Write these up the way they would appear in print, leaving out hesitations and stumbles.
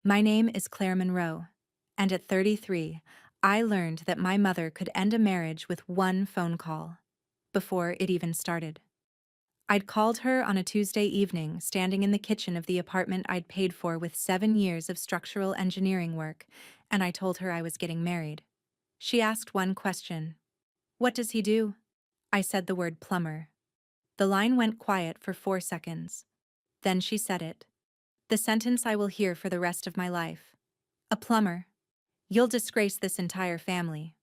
My name is Claire Monroe, and at 33, I learned that my mother could end a marriage with one phone call, before it even started. I'd called her on a Tuesday evening, standing in the kitchen of the apartment I'd paid for with 7 years of structural engineering work, and I told her I was getting married. She asked one question. "What does he do?" I said the word plumber. The line went quiet for 4 seconds. Then she said it. The sentence I will hear for the rest of my life. "A plumber. You'll disgrace this entire family."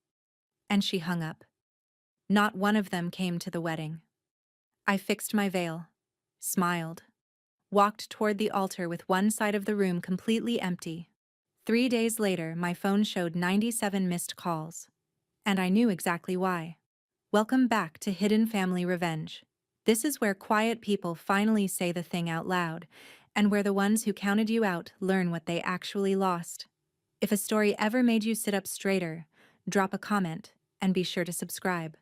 And she hung up. Not one of them came to the wedding. I fixed my veil, smiled, walked toward the altar with one side of the room completely empty. 3 days later, my phone showed 97 missed calls. And I knew exactly why. Welcome back to Hidden Family Revenge. This is where quiet people finally say the thing out loud, and where the ones who counted you out learn what they actually lost. If a story ever made you sit up straighter, drop a comment, and be sure to subscribe.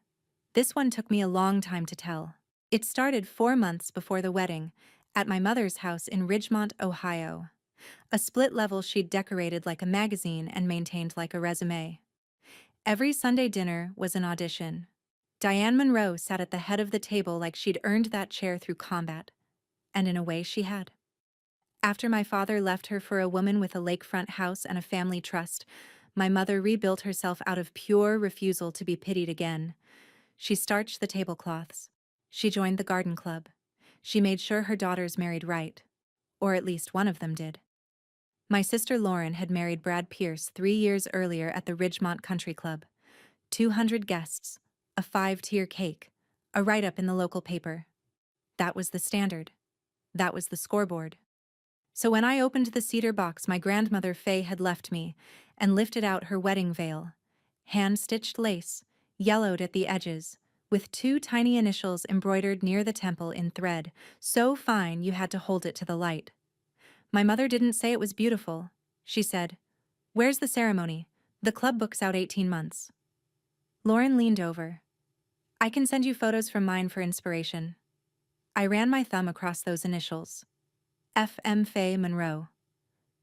This one took me a long time to tell. It started 4 months before the wedding, at my mother's house in Ridgemont, Ohio. A split level she'd decorated like a magazine and maintained like a resume. Every Sunday dinner was an audition. Diane Monroe sat at the head of the table like she'd earned that chair through combat. And in a way she had. After my father left her for a woman with a lakefront house and a family trust, my mother rebuilt herself out of pure refusal to be pitied again. She starched the tablecloths. She joined the garden club. She made sure her daughters married right. Or at least one of them did. My sister Lauren had married Brad Pierce 3 years earlier at the Ridgemont Country Club. 200 guests, a 5-tier cake, a write-up in the local paper. That was the standard. That was the scoreboard. So when I opened the cedar box my grandmother Fay had left me and lifted out her wedding veil, hand-stitched lace, yellowed at the edges, with 2 tiny initials embroidered near the temple in thread, so fine you had to hold it to the light. My mother didn't say it was beautiful. She said, "Where's the ceremony? The club book's out 18 months. Lauren leaned over. "I can send you photos from mine for inspiration." I ran my thumb across those initials. F.M. Fay Monroe.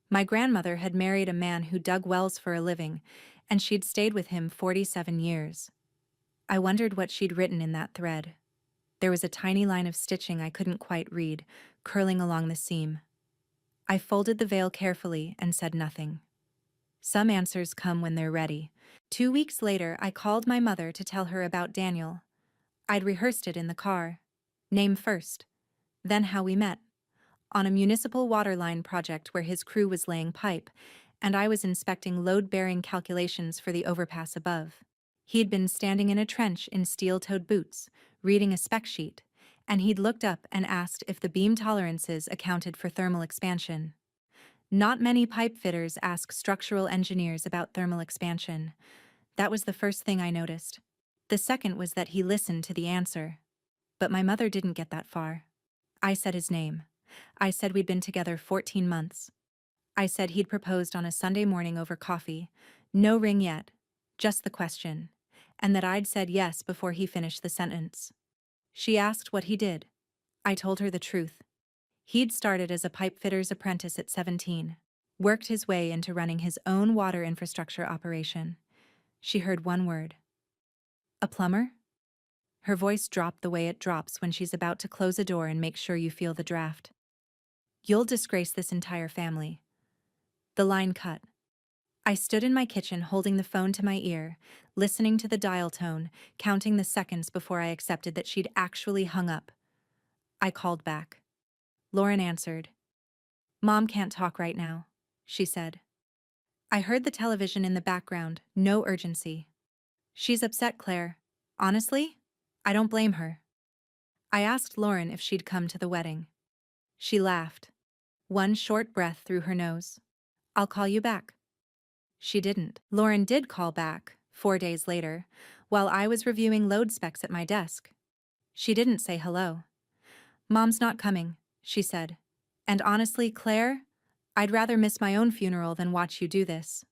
My grandmother had married a man who dug wells for a living, and she'd stayed with him 47 years. I wondered what she'd written in that thread. There was a tiny line of stitching I couldn't quite read, curling along the seam. I folded the veil carefully and said nothing. Some answers come when they're ready. 2 weeks later, I called my mother to tell her about Daniel. I'd rehearsed it in the car. Name first, then how we met. On a municipal water line project where his crew was laying pipe, and I was inspecting load-bearing calculations for the overpass above. He'd been standing in a trench in steel-toed boots, reading a spec sheet, and he'd looked up and asked if the beam tolerances accounted for thermal expansion. Not many pipe fitters ask structural engineers about thermal expansion. That was the first thing I noticed. The second was that he listened to the answer. But my mother didn't get that far. I said his name. I said we'd been together 14 months. I said he'd proposed on a Sunday morning over coffee. No ring yet. Just the question. And that I'd said yes before he finished the sentence. She asked what he did. I told her the truth. He'd started as a pipe fitter's apprentice at 17. Worked his way into running his own water infrastructure operation. She heard one word. "A plumber?" Her voice dropped the way it drops when she's about to close a door and make sure you feel the draft. "You'll disgrace this entire family." The line cut. I stood in my kitchen holding the phone to my ear, listening to the dial tone, counting the seconds before I accepted that she'd actually hung up. I called back. Lauren answered. "Mom can't talk right now," she said. I heard the television in the background, no urgency. "She's upset, Claire. Honestly, I don't blame her." I asked Lauren if she'd come to the wedding. She laughed. One short breath through her nose. "I'll call you back." She didn't. Lauren did call back, 4 days later, while I was reviewing load specs at my desk. She didn't say hello. "Mom's not coming," she said. "And honestly, Claire, I'd rather miss my own funeral than watch you do this."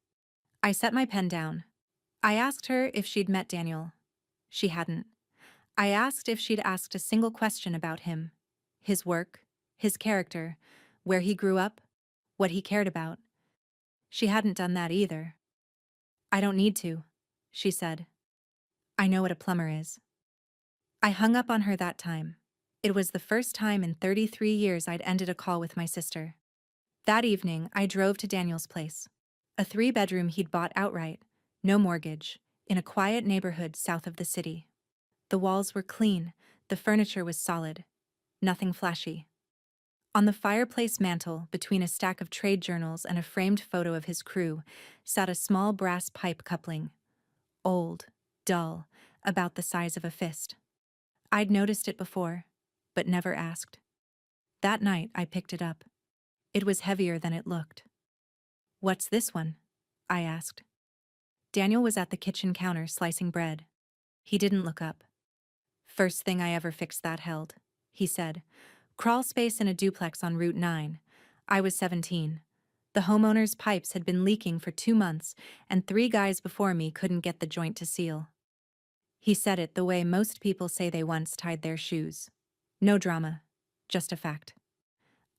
I set my pen down. I asked her if she'd met Daniel. She hadn't. I asked if she'd asked a single question about him. His work, his character, where he grew up, what he cared about. She hadn't done that either. "I don't need to," she said. "I know what a plumber is." I hung up on her that time. It was the first time in 33 years I'd ended a call with my sister. That evening, I drove to Daniel's place. A 3-bedroom he'd bought outright, no mortgage, in a quiet neighborhood south of the city. The walls were clean, the furniture was solid. Nothing flashy. On the fireplace mantel, between a stack of trade journals and a framed photo of his crew, sat a small brass pipe coupling. Old, dull, about the size of a fist. I'd noticed it before, but never asked. That night, I picked it up. It was heavier than it looked. "What's this one?" I asked. Daniel was at the kitchen counter slicing bread. He didn't look up. "First thing I ever fixed that held," he said. "Crawl space in a duplex on Route 9. I was 17. The homeowner's pipes had been leaking for 2 months, and 3 guys before me couldn't get the joint to seal." He said it the way most people say they once tied their shoes. No drama, just a fact.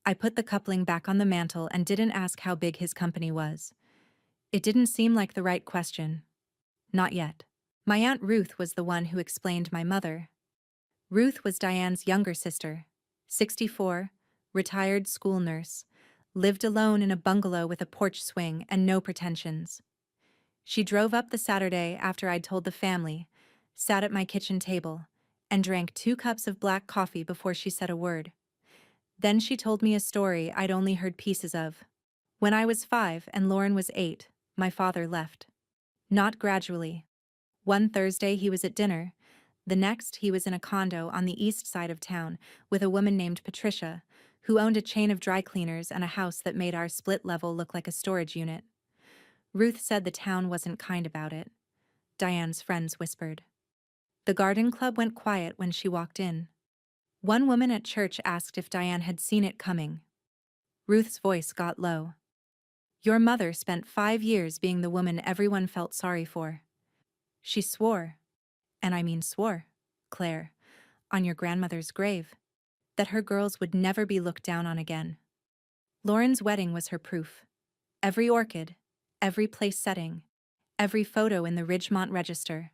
I put the coupling back on the mantel and didn't ask how big his company was. It didn't seem like the right question. Not yet. My Aunt Ruth was the one who explained my mother. Ruth was Diane's younger sister, 64, retired school nurse, lived alone in a bungalow with a porch swing and no pretensions. She drove up the Saturday after I'd told the family, sat at my kitchen table, and drank 2 cups of black coffee before she said a word. Then she told me a story I'd only heard pieces of. When I was 5 and Lauren was 8, my father left. Not gradually. One Thursday he was at dinner. The next he was in a condo on the east side of town with a woman named Patricia, who owned a chain of dry cleaners and a house that made our split level look like a storage unit. Ruth said the town wasn't kind about it. Diane's friends whispered. The garden club went quiet when she walked in. One woman at church asked if Diane had seen it coming. Ruth's voice got low. "Your mother spent 5 years being the woman everyone felt sorry for. She swore, and I mean swore, Claire, on your grandmother's grave, that her girls would never be looked down on again. Lauren's wedding was her proof. Every orchid, every place setting, every photo in the Ridgemont Register.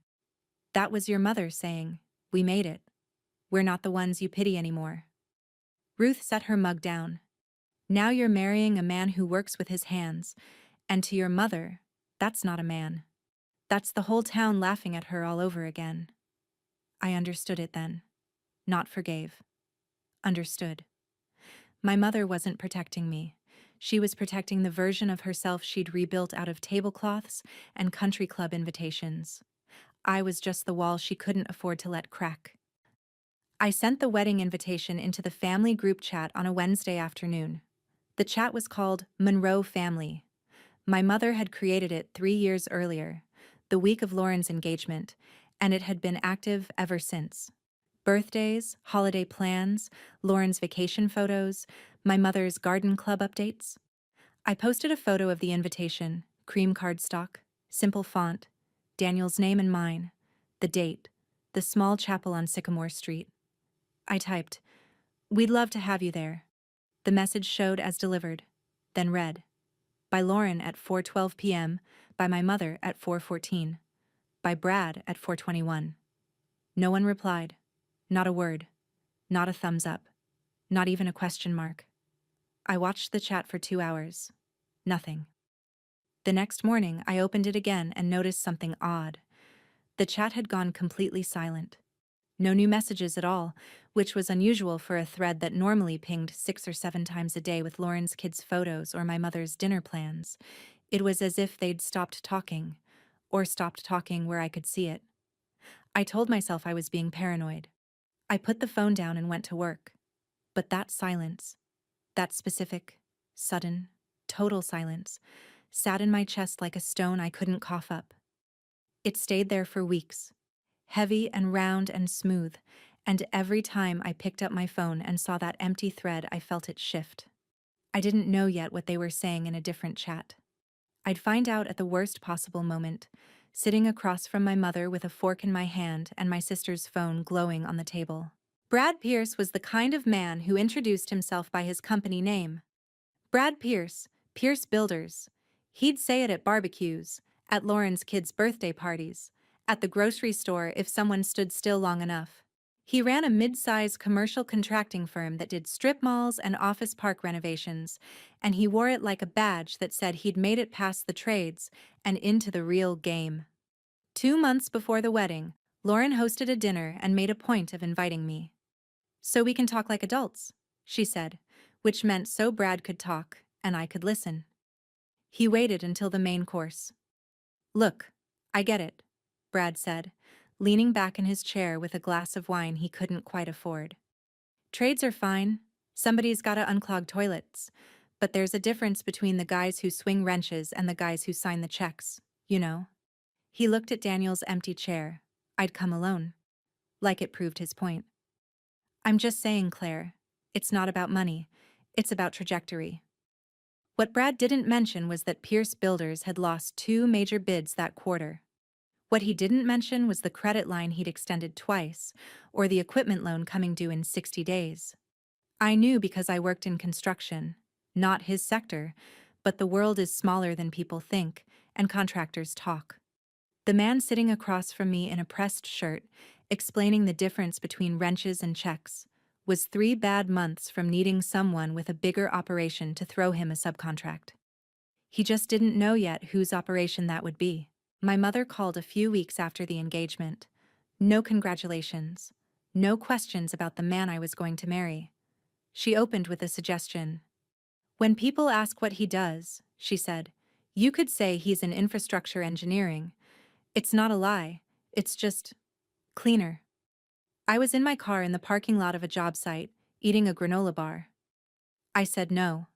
That was your mother saying, 'We made it. We're not the ones you pity anymore.'" Ruth set her mug down. "Now you're marrying a man who works with his hands, and to your mother, that's not a man. That's the whole town laughing at her all over again." I understood it then. Not forgave. Understood. My mother wasn't protecting me. She was protecting the version of herself she'd rebuilt out of tablecloths and country club invitations. I was just the wall she couldn't afford to let crack. I sent the wedding invitation into the family group chat on a Wednesday afternoon. The chat was called Monroe Family. My mother had created it 3 years earlier, the week of Lauren's engagement, and it had been active ever since. Birthdays, holiday plans, Lauren's vacation photos, my mother's garden club updates. I posted a photo of the invitation, cream cardstock, simple font, Daniel's name and mine, the date, the small chapel on Sycamore Street. I typed, "We'd love to have you there." The message showed as delivered, then read, by Lauren at 4:12 p.m., by my mother at 4:14, by Brad at 4:21. No one replied. Not a word. Not a thumbs up. Not even a question mark. I watched the chat for 2 hours. Nothing. The next morning, I opened it again and noticed something odd. The chat had gone completely silent. No new messages at all, which was unusual for a thread that normally pinged 6 or 7 times a day with Lauren's kids' photos or my mother's dinner plans. It was as if they'd stopped talking, or stopped talking where I could see it. I told myself I was being paranoid. I put the phone down and went to work. But that silence, that specific, sudden, total silence, sat in my chest like a stone I couldn't cough up. It stayed there for weeks, heavy and round and smooth, and every time I picked up my phone and saw that empty thread, I felt it shift. I didn't know yet what they were saying in a different chat. I'd find out at the worst possible moment, sitting across from my mother with a fork in my hand and my sister's phone glowing on the table. Brad Pierce was the kind of man who introduced himself by his company name. Brad Pierce, Pierce Builders. He'd say it at barbecues, at Lauren's kids' birthday parties, at the grocery store if someone stood still long enough. He ran a mid-size commercial contracting firm that did strip malls and office park renovations, and he wore it like a badge that said he'd made it past the trades and into the real game. 2 months before the wedding, Lauren hosted a dinner and made a point of inviting me. "So we can talk like adults," she said, which meant so Brad could talk and I could listen. He waited until the main course. "Look, I get it," Brad said, leaning back in his chair with a glass of wine he couldn't quite afford. "Trades are fine. Somebody's gotta unclog toilets. But there's a difference between the guys who swing wrenches and the guys who sign the checks, you know?" He looked at Daniel's empty chair. I'd come alone. Like it proved his point. "I'm just saying, Claire, it's not about money. It's about trajectory." What Brad didn't mention was that Pierce Builders had lost 2 major bids that quarter. What he didn't mention was the credit line he'd extended twice, or the equipment loan coming due in 60 days. I knew because I worked in construction, not his sector, but the world is smaller than people think, and contractors talk. The man sitting across from me in a pressed shirt, explaining the difference between wrenches and checks, was 3 bad months from needing someone with a bigger operation to throw him a subcontract. He just didn't know yet whose operation that would be. My mother called a few weeks after the engagement. No congratulations. No questions about the man I was going to marry. She opened with a suggestion. "When people ask what he does," she said, "you could say he's in infrastructure engineering. It's not a lie. It's just cleaner." I was in my car in the parking lot of a job site, eating a granola bar. I said no.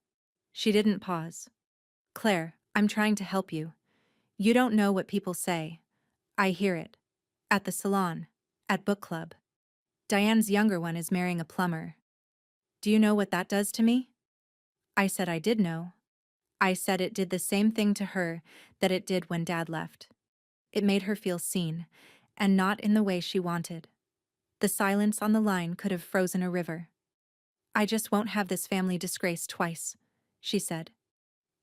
She didn't pause. "Claire, I'm trying to help you. You don't know what people say. I hear it. At the salon. At book club. Diane's younger one is marrying a plumber. Do you know what that does to me?" I said I did know. I said it did the same thing to her that it did when Dad left. It made her feel seen, and not in the way she wanted. The silence on the line could have frozen a river. "I just won't have this family disgraced twice," she said.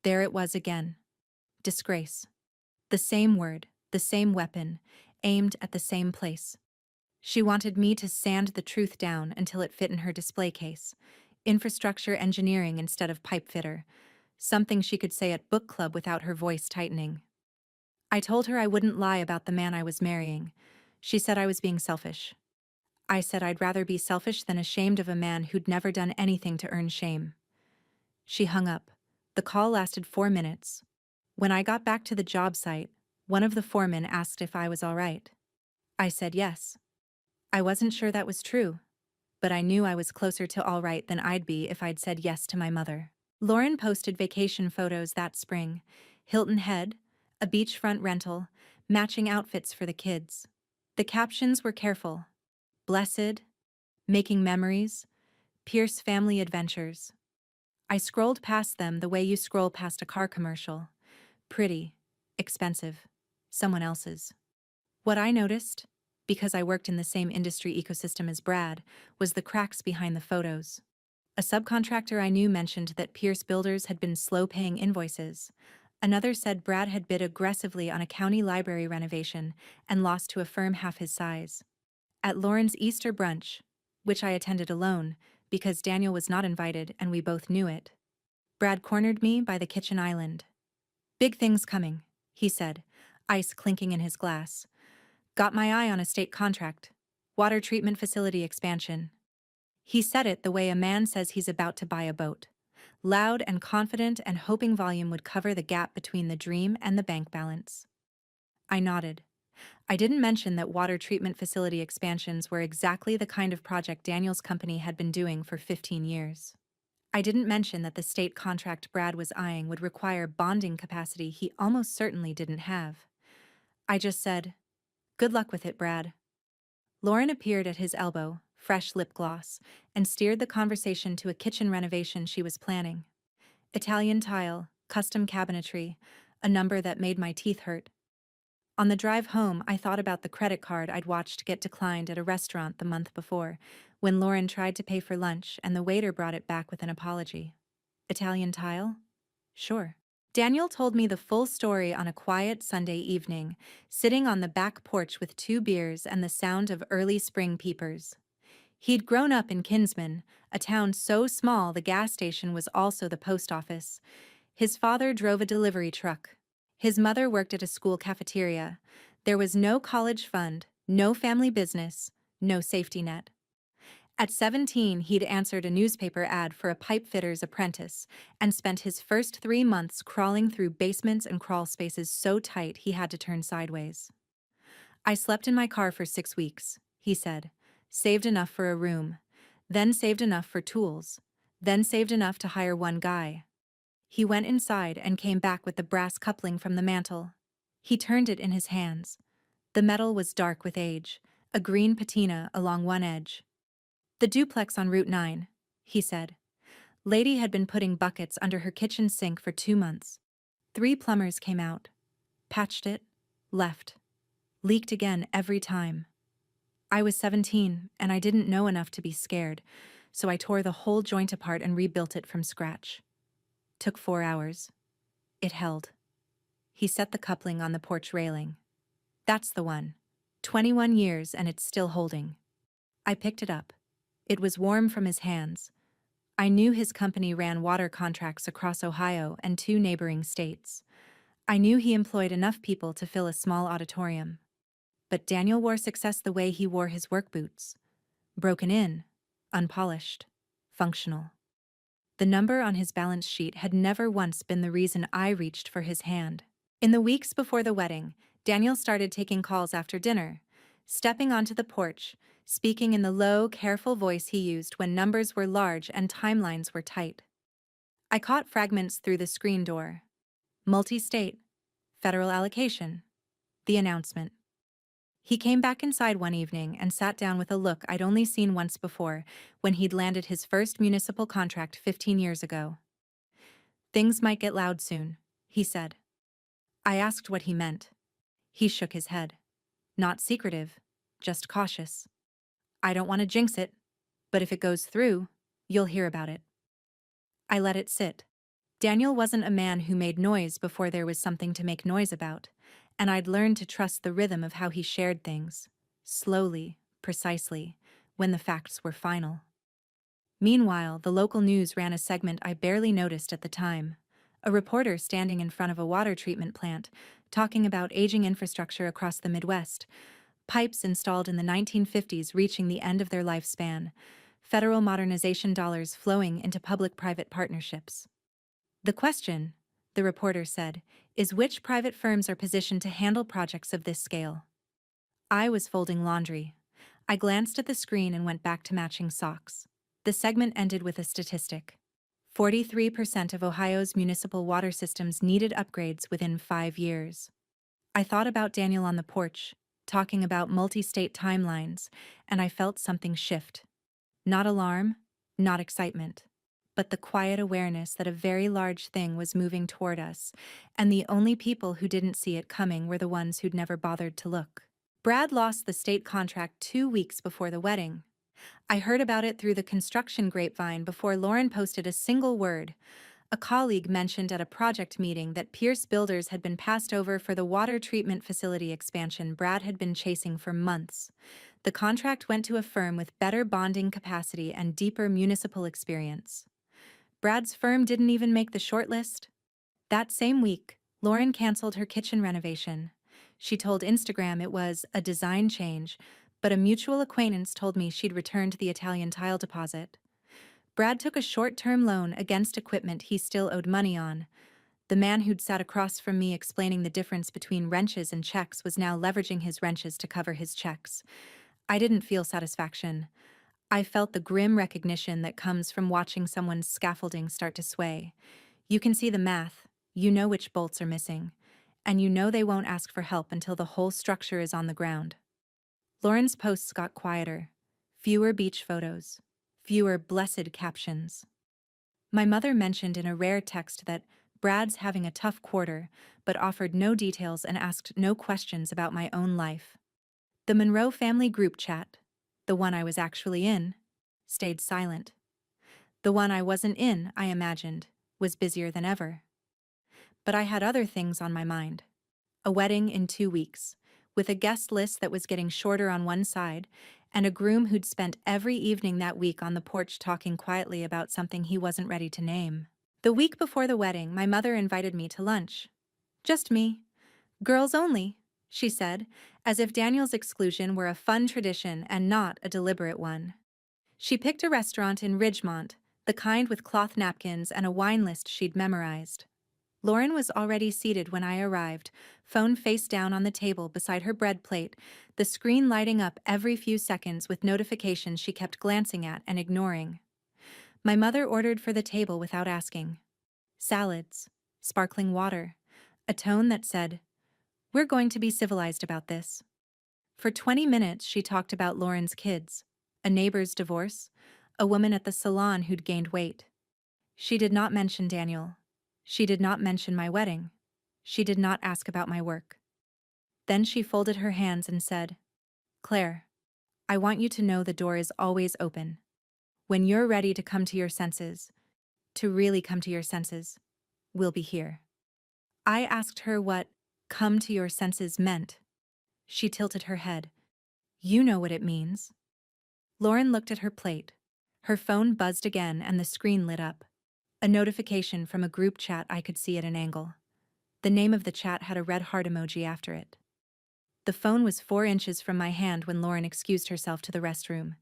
There it was again. Disgrace. The same word, the same weapon, aimed at the same place. She wanted me to sand the truth down until it fit in her display case. Infrastructure engineering instead of pipe fitter. Something she could say at book club without her voice tightening. I told her I wouldn't lie about the man I was marrying. She said I was being selfish. I said I'd rather be selfish than ashamed of a man who'd never done anything to earn shame. She hung up. The call lasted 4 minutes. When I got back to the job site, one of the foremen asked if I was all right. I said yes. I wasn't sure that was true, but I knew I was closer to all right than I'd be if I'd said yes to my mother. Lauren posted vacation photos that spring. Hilton Head, a beachfront rental, matching outfits for the kids. The captions were careful. Blessed, making memories, Pierce family adventures. I scrolled past them the way you scroll past a car commercial. Pretty, expensive, someone else's. What I noticed, because I worked in the same industry ecosystem as Brad, was the cracks behind the photos. A subcontractor I knew mentioned that Pierce Builders had been slow paying invoices. Another said Brad had bid aggressively on a county library renovation and lost to a firm half his size. At Lauren's Easter brunch, which I attended alone because Daniel was not invited and we both knew it, Brad cornered me by the kitchen island. "Big things coming," he said, ice clinking in his glass. "Got my eye on a state contract. Water treatment facility expansion." He said it the way a man says he's about to buy a boat. Loud and confident and hoping volume would cover the gap between the dream and the bank balance. I nodded. I didn't mention that water treatment facility expansions were exactly the kind of project Daniel's company had been doing for 15 years. I didn't mention that the state contract Brad was eyeing would require bonding capacity he almost certainly didn't have. I just said, "Good luck with it, Brad." Lauren appeared at his elbow, fresh lip gloss, and steered the conversation to a kitchen renovation she was planning. Italian tile, custom cabinetry, a number that made my teeth hurt. On the drive home, I thought about the credit card I'd watched get declined at a restaurant the month before, when Lauren tried to pay for lunch and the waiter brought it back with an apology. Italian tile? Sure. Daniel told me the full story on a quiet Sunday evening, sitting on the back porch with 2 beers and the sound of early spring peepers. He'd grown up in Kinsman, a town so small the gas station was also the post office. His father drove a delivery truck. His mother worked at a school cafeteria. There was no college fund, no family business, no safety net. At 17, he'd answered a newspaper ad for a pipe fitter's apprentice and spent his first 3 months crawling through basements and crawl spaces so tight he had to turn sideways. I slept in my car for 6 weeks, he said, saved enough for a room, then saved enough for tools, then saved enough to hire one guy. He went inside and came back with the brass coupling from the mantel. He turned it in his hands. The metal was dark with age, a green patina along one edge. The duplex on Route 9, he said. Lady had been putting buckets under her kitchen sink for 2 months. 3 plumbers came out, patched it, left, leaked again every time. I was 17 and I didn't know enough to be scared, so I tore the whole joint apart and rebuilt it from scratch. Took 4 hours. It held. He set the coupling on the porch railing. That's the one. 21 years and it's still holding. I picked it up. It was warm from his hands. I knew his company ran water contracts across Ohio and 2 neighboring states. I knew he employed enough people to fill a small auditorium. But Daniel wore success the way he wore his work boots. Broken in, unpolished, functional. The number on his balance sheet had never once been the reason I reached for his hand. In the weeks before the wedding, Daniel started taking calls after dinner, stepping onto the porch, speaking in the low, careful voice he used when numbers were large and timelines were tight. I caught fragments through the screen door. Multi-state, federal allocation, the announcement. He came back inside one evening and sat down with a look I'd only seen once before, when he'd landed his first municipal contract 15 years ago. Things might get loud soon, he said. I asked what he meant. He shook his head. Not secretive, just cautious. I don't want to jinx it, but if it goes through, you'll hear about it. I let it sit. Daniel wasn't a man who made noise before there was something to make noise about, and I'd learned to trust the rhythm of how he shared things, slowly, precisely, when the facts were final. Meanwhile, the local news ran a segment I barely noticed at the time. A reporter standing in front of a water treatment plant, talking about aging infrastructure across the Midwest, pipes installed in the 1950s reaching the end of their lifespan, federal modernization dollars flowing into public-private partnerships. The question, the reporter said, is which private firms are positioned to handle projects of this scale? I was folding laundry. I glanced at the screen and went back to matching socks. The segment ended with a statistic. 43% of Ohio's municipal water systems needed upgrades within 5 years. I thought about Daniel on the porch, talking about multi-state timelines, and I felt something shift. Not alarm, not excitement, but the quiet awareness that a very large thing was moving toward us, and the only people who didn't see it coming were the ones who'd never bothered to look. Brad lost the state contract 2 weeks before the wedding. I heard about it through the construction grapevine before Lauren posted a single word. A colleague mentioned at a project meeting that Pierce Builders had been passed over for the water treatment facility expansion Brad had been chasing for months. The contract went to a firm with better bonding capacity and deeper municipal experience. Brad's firm didn't even make the shortlist. That same week, Lauren canceled her kitchen renovation. She told Instagram it was a design change, but a mutual acquaintance told me she'd returned the Italian tile deposit. Brad took a short-term loan against equipment he still owed money on. The man who'd sat across from me explaining the difference between wrenches and checks was now leveraging his wrenches to cover his checks. I didn't feel satisfaction. I felt the grim recognition that comes from watching someone's scaffolding start to sway. You can see the math, you know which bolts are missing, and you know they won't ask for help until the whole structure is on the ground. Lauren's posts got quieter. Fewer beach photos. Fewer blessed captions. My mother mentioned in a rare text that Brad's having a tough quarter, but offered no details and asked no questions about my own life. The Monroe family group chat, the one I was actually in, stayed silent. The one I wasn't in, I imagined, was busier than ever. But I had other things on my mind. A wedding in 2 weeks, with a guest list that was getting shorter on one side, and a groom who'd spent every evening that week on the porch talking quietly about something he wasn't ready to name. The week before the wedding, my mother invited me to lunch. Just me. Girls only, she said, as if Daniel's exclusion were a fun tradition and not a deliberate one. She picked a restaurant in Ridgemont, the kind with cloth napkins and a wine list she'd memorized. Lauren was already seated when I arrived, phone face down on the table beside her bread plate, the screen lighting up every few seconds with notifications she kept glancing at and ignoring. My mother ordered for the table without asking. Salads, sparkling water, a tone that said, "We're going to be civilized about this." For 20 minutes, she talked about Lauren's kids, a neighbor's divorce, a woman at the salon who'd gained weight. She did not mention Daniel. She did not mention my wedding. She did not ask about my work. Then she folded her hands and said, "Claire, I want you to know the door is always open. When you're ready to come to your senses, to really come to your senses, we'll be here." I asked her what "come to your senses" meant. She tilted her head. "You know what it means." Lauren looked at her plate. Her phone buzzed again and the screen lit up. A notification from a group chat I could see at an angle. The name of the chat had a red heart emoji after it. The phone was 4 inches from my hand when Lauren excused herself to the restroom.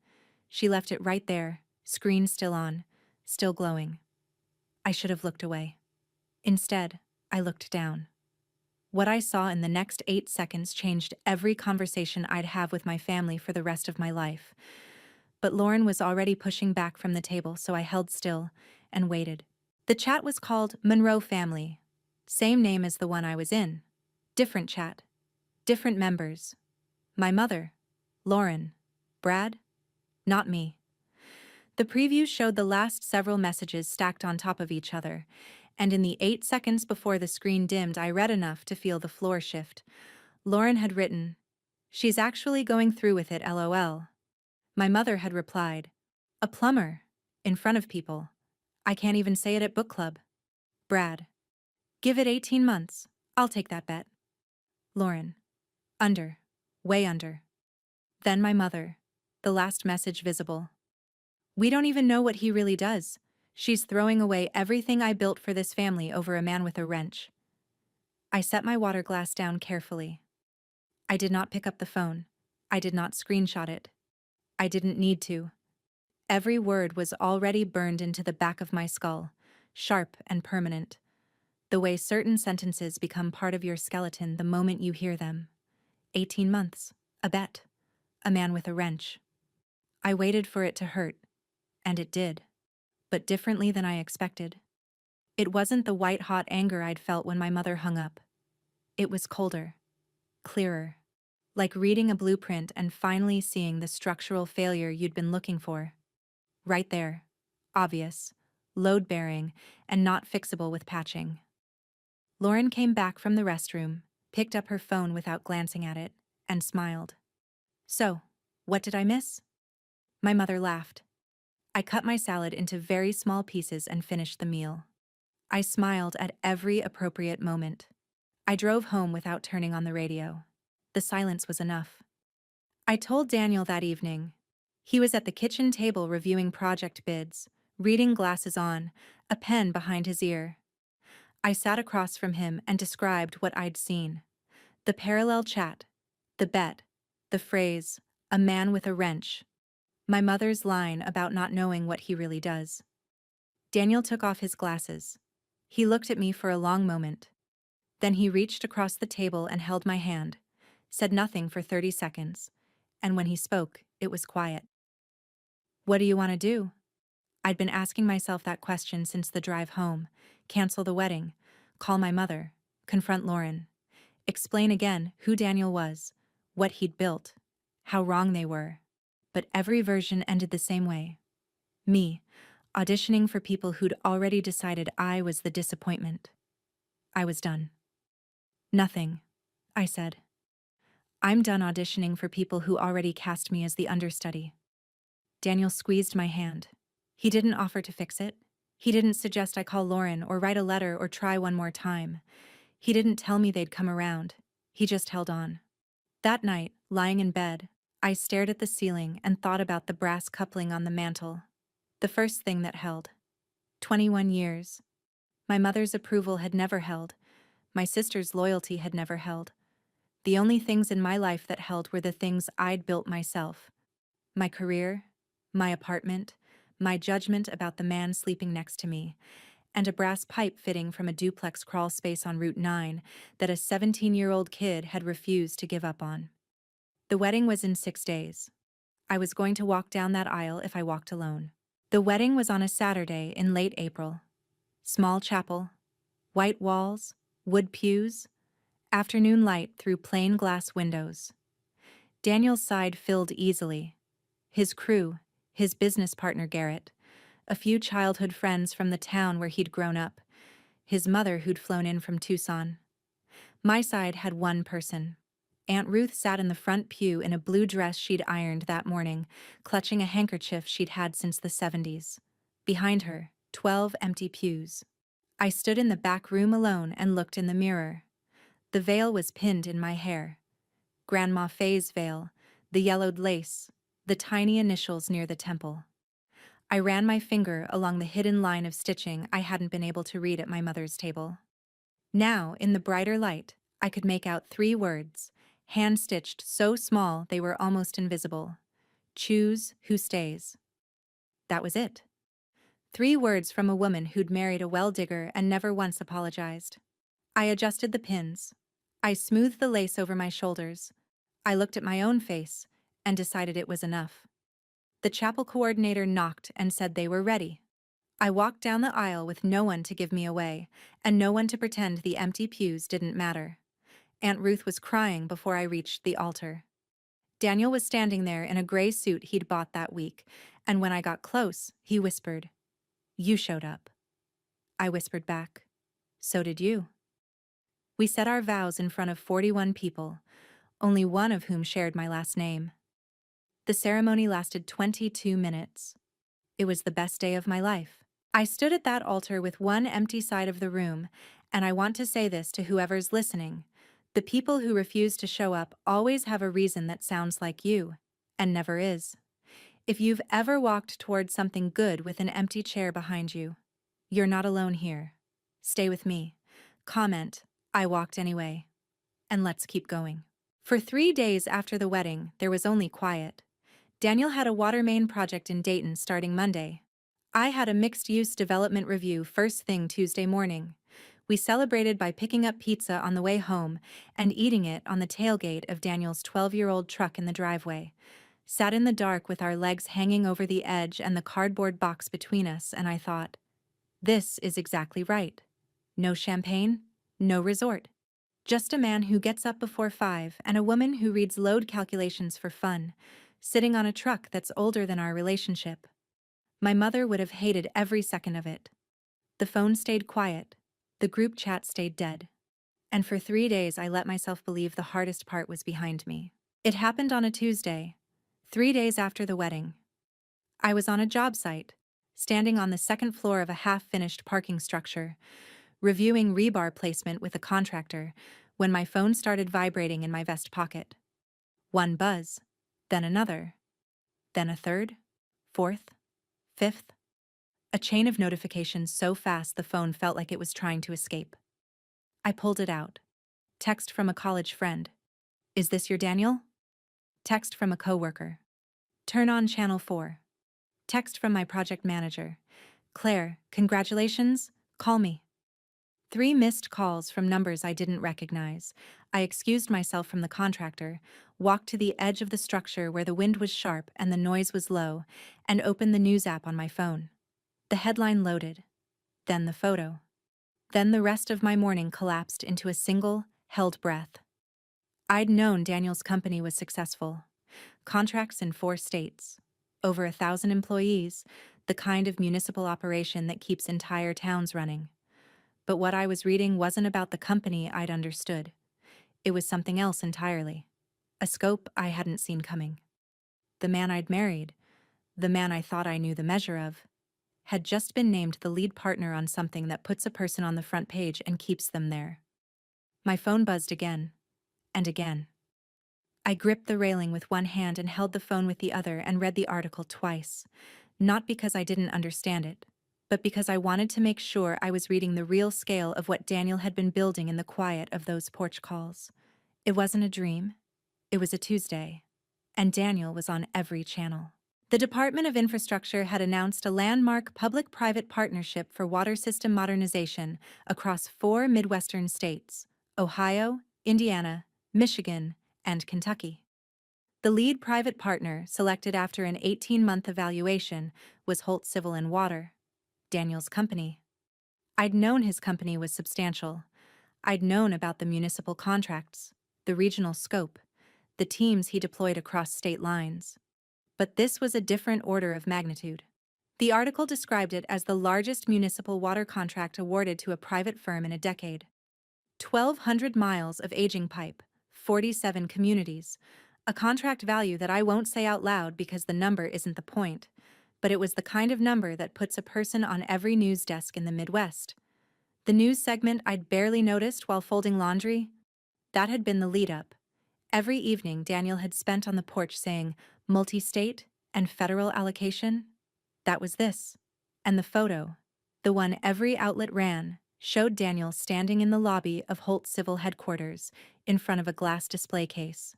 She left it right there, screen still on, still glowing. I should have looked away. Instead, I looked down. What I saw in the next 8 seconds changed every conversation I'd have with my family for the rest of my life. But Lauren was already pushing back from the table, so I held still and waited. The chat was called Monroe Family. Same name as the one I was in. Different chat. Different members. My mother. Lauren. Brad. Not me. The preview showed the last several messages stacked on top of each other, and in the 8 seconds before the screen dimmed, I read enough to feel the floor shift. Lauren had written, "She's actually going through with it, LOL." My mother had replied, "A plumber. In front of people. I can't even say it at book club." Brad, "Give it 18 months. I'll take that bet." Lauren, "Under. Way under." Then my mother, the last message visible. "We don't even know what he really does. She's throwing away everything I built for this family over a man with a wrench." I set my water glass down carefully. I did not pick up the phone. I did not screenshot it. I didn't need to. Every word was already burned into the back of my skull, sharp and permanent. The way certain sentences become part of your skeleton the moment you hear them. 18 months. A bet. A man with a wrench. I waited for it to hurt, and it did, but differently than I expected. It wasn't the white-hot anger I'd felt when my mother hung up. It was colder, clearer, like reading a blueprint and finally seeing the structural failure you'd been looking for. Right there, obvious, load-bearing, and not fixable with patching. Lauren came back from the restroom, picked up her phone without glancing at it, and smiled. "So, what did I miss?" My mother laughed. I cut my salad into very small pieces and finished the meal. I smiled at every appropriate moment. I drove home without turning on the radio. The silence was enough. I told Daniel that evening. He was at the kitchen table reviewing project bids, reading glasses on, a pen behind his ear. I sat across from him and described what I'd seen. The parallel chat, the bet, the phrase, "a man with a wrench," my mother's line about not knowing what he really does. Daniel took off his glasses. He looked at me for a long moment. Then he reached across the table and held my hand, said nothing for 30 seconds, and when he spoke, it was quiet. "What do you want to do?" I'd been asking myself that question since the drive home. Cancel the wedding, call my mother, confront Lauren, explain again who Daniel was, what he'd built, how wrong they were. But every version ended the same way. Me, auditioning for people who'd already decided I was the disappointment. I was done. "Nothing," I said. "I'm done auditioning for people who already cast me as the understudy." Daniel squeezed my hand. He didn't offer to fix it. He didn't suggest I call Lauren or write a letter or try one more time. He didn't tell me they'd come around. He just held on. That night, lying in bed, I stared at the ceiling and thought about the brass coupling on the mantel. The first thing that held. 21 years. My mother's approval had never held. My sister's loyalty had never held. The only things in my life that held were the things I'd built myself. My career, my apartment, my judgment about the man sleeping next to me, and a brass pipe fitting from a duplex crawl space on Route 9 that a 17-year-old kid had refused to give up on. The wedding was in 6 days. I was going to walk down that aisle if I walked alone. The wedding was on a Saturday in late April. Small chapel, white walls, wood pews, afternoon light through plain glass windows. Daniel's side filled easily. His crew, his business partner Garrett, a few childhood friends from the town where he'd grown up, his mother who'd flown in from Tucson. My side had one person. Aunt Ruth sat in the front pew in a blue dress she'd ironed that morning, clutching a handkerchief she'd had since the 70s. Behind her, 12 empty pews. I stood in the back room alone and looked in the mirror. The veil was pinned in my hair. Grandma Faye's veil, the yellowed lace, the tiny initials near the temple. I ran my finger along the hidden line of stitching I hadn't been able to read at my mother's table. Now, in the brighter light, I could make out 3 words, hand-stitched so small they were almost invisible. Choose who stays. That was it. 3 words from a woman who'd married a well-digger and never once apologized. I adjusted the pins. I smoothed the lace over my shoulders. I looked at my own face and decided it was enough. The chapel coordinator knocked and said they were ready. I walked down the aisle with no one to give me away, and no one to pretend the empty pews didn't matter. Aunt Ruth was crying before I reached the altar. Daniel was standing there in a gray suit he'd bought that week, and when I got close, he whispered, "You showed up." I whispered back, "So did you." We said our vows in front of 41 people, only one of whom shared my last name. The ceremony lasted 22 minutes. It was the best day of my life. I stood at that altar with one empty side of the room, and I want to say this to whoever's listening. The people who refuse to show up always have a reason that sounds like you, and never is. If you've ever walked toward something good with an empty chair behind you, you're not alone here. Stay with me. Comment, "I walked anyway." And let's keep going. For 3 days after the wedding, there was only quiet. Daniel had a water main project in Dayton starting Monday. I had a mixed-use development review first thing Tuesday morning. We celebrated by picking up pizza on the way home and eating it on the tailgate of Daniel's 12-year-old truck in the driveway. Sat in the dark with our legs hanging over the edge and the cardboard box between us, and I thought, this is exactly right. No champagne, no resort. Just a man who gets up before 5 and a woman who reads load calculations for fun, sitting on a truck that's older than our relationship. My mother would have hated every second of it. The phone stayed quiet. The group chat stayed dead. And for 3 days I let myself believe the hardest part was behind me. It happened on a Tuesday, 3 days after the wedding. I was on a job site, standing on the second floor of a half-finished parking structure, reviewing rebar placement with a contractor, when my phone started vibrating in my vest pocket. One buzz, then another, then a third, fourth, fifth. A chain of notifications so fast the phone felt like it was trying to escape. I pulled it out. Text from a college friend. "Is this your Daniel?" Text from a coworker. "Turn on channel 4. Text from my project manager. "Claire, congratulations, call me." 3 missed calls from numbers I didn't recognize. I excused myself from the contractor, walked to the edge of the structure where the wind was sharp and the noise was low, and opened the news app on my phone. The headline loaded. Then the photo. Then the rest of my morning collapsed into a single, held breath. I'd known Daniel's company was successful. Contracts in 4 states. Over 1,000 employees, the kind of municipal operation that keeps entire towns running. But what I was reading wasn't about the company I'd understood. It was something else entirely. A scope I hadn't seen coming. The man I'd married, the man I thought I knew the measure of, had just been named the lead partner on something that puts a person on the front page and keeps them there. My phone buzzed again and again. I gripped the railing with one hand and held the phone with the other and read the article twice, not because I didn't understand it, but because I wanted to make sure I was reading the real scale of what Daniel had been building in the quiet of those porch calls. It wasn't a dream. It was a Tuesday, and Daniel was on every channel. The Department of Infrastructure had announced a landmark public-private partnership for water system modernization across 4 Midwestern states: Ohio, Indiana, Michigan, and Kentucky. The lead private partner, selected after an 18-month evaluation, was Holt Civil and Water, Daniel's company. I'd known his company was substantial. I'd known about the municipal contracts, the regional scope, the teams he deployed across state lines. But this was a different order of magnitude. The article described it as the largest municipal water contract awarded to a private firm in a decade. 1,200 miles of aging pipe, 47 communities, a contract value that I won't say out loud because the number isn't the point, but it was the kind of number that puts a person on every news desk in the Midwest. The news segment I'd barely noticed while folding laundry? That had been the lead-up. Every evening Daniel had spent on the porch saying, multi-state and federal allocation? That was this. And the photo, the one every outlet ran, showed Daniel standing in the lobby of Holt Civil Headquarters in front of a glass display case.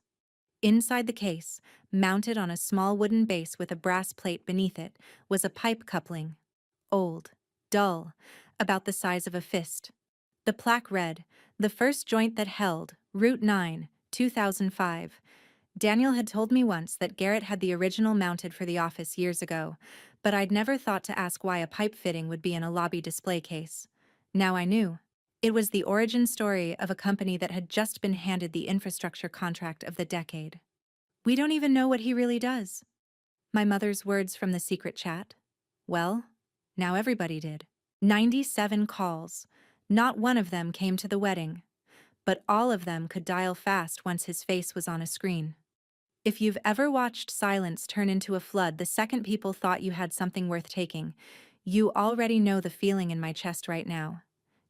Inside the case, mounted on a small wooden base with a brass plate beneath it, was a pipe coupling. Old, dull, about the size of a fist. The plaque read, "The first joint that held, Route 9, 2005. Daniel had told me once that Garrett had the original mounted for the office years ago, but I'd never thought to ask why a pipe fitting would be in a lobby display case. Now I knew. It was the origin story of a company that had just been handed the infrastructure contract of the decade. We don't even know what he really does. My mother's words from the secret chat. Well, now everybody did. 97 calls. Not one of them came to the wedding, but all of them could dial fast once his face was on a screen. If you've ever watched silence turn into a flood the second people thought you had something worth taking, you already know the feeling in my chest right now.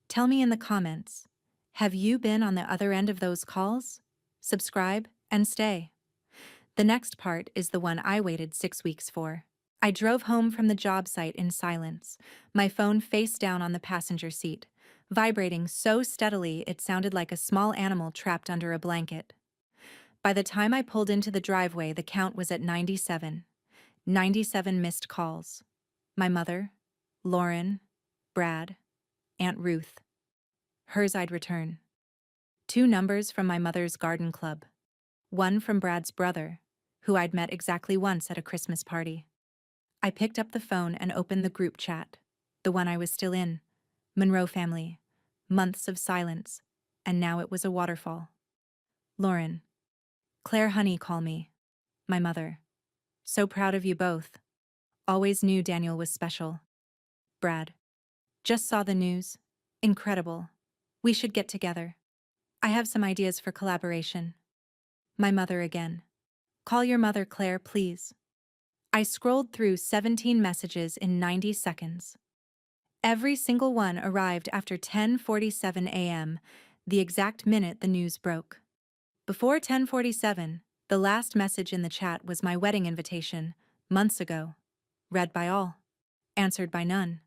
Tell me in the comments, have you been on the other end of those calls? Subscribe and stay. The next part is the one I waited 6 weeks for. I drove home from the job site in silence, my phone face down on the passenger seat, vibrating so steadily it sounded like a small animal trapped under a blanket. By the time I pulled into the driveway, the count was at 97. 97 missed calls. My mother, Lauren, Brad, Aunt Ruth. Hers I'd return. 2 numbers from my mother's garden club. 1 from Brad's brother, who I'd met exactly once at a Christmas party. I picked up the phone and opened the group chat, the one I was still in. Monroe family. Months of silence, and now it was a waterfall. Lauren. Claire honey, call me. My mother. So proud of you both. Always knew Daniel was special. Brad. Just saw the news. Incredible. We should get together. I have some ideas for collaboration. My mother again. Call your mother, Claire, please. I scrolled through 17 messages in 90 seconds. Every single one arrived after 10:47 a.m., the exact minute the news broke. Before 10:47, the last message in the chat was my wedding invitation, months ago. Read by all. Answered by none.